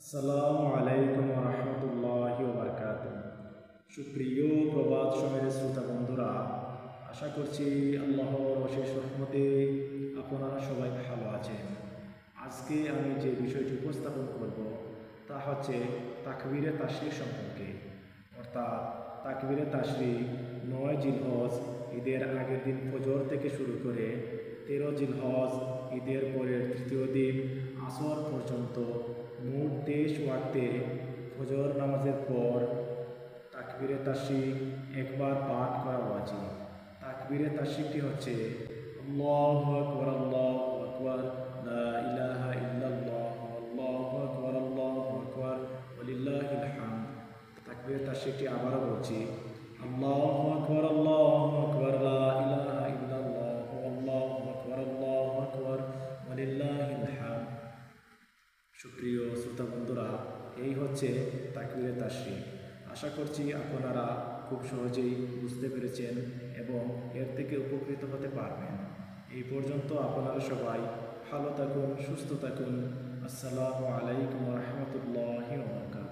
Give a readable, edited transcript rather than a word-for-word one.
আসসালামু আলাইকুম রহমতুল্লাহি ওয়া বারাকাতুহু। সুপ্রিয় প্রবাদ সময়ের শ্রোতা বন্ধুরা, আশা করছি আল্লাহর অশেষ রহমতে আপনারা সবাই ভালো আছেন। আজকে আমি যে বিষয়টি উপস্থাপন করব তা হচ্ছে তাকবীরে তাশরিক সম্পর্কে। অর্থাৎ তাকবীরে তাশরিক 9 জিলহজ ঈদের আগের দিন ফজর থেকে শুরু করে 13 জিলহজ ঈদের পরের তৃতীয় দিন আসর পর্যন্ত মোট 23 ওয়াক্তে ফজর নামাজের পর তাকবীরে তাশরিক একবার পাঠ করা ওয়াজিব। তাকবীরে তাশরিকটি হচ্ছে আল্লাহু আকবার, আল্লাহু আকবার, লা ইলাহা ইল্লাল্লাহ, আল্লাহু আকবার, আল্লাহু আকবার, ওয়ালিল্লাহিল হামদ। তাকবীরে তাশরিকটি আবারও বলছি, আল্লাহু আকবার, আল্লাহু আকবার, লা ইলাহা ইল্লাল্লাহ, আল্লাহু আকবার, আল্লাহু আকবার, ওয়ালিল্লাহিল হামদ। সুপ্রিয় শ্রোতা বন্ধুরা, এই হচ্ছে তাকবীরে তাশরিক। আশা করছি আপনারা খুব সহজেই বুঝতে পেরেছেন এবং এর থেকে উপকৃত হতে পারবেন। এই পর্যন্ত আপনারা সবাই ভালো থাকুন, সুস্থ থাকুন। আসসালামু আলাইকুম রহমতুল্লাহি ওয়া বারাকাতুহু।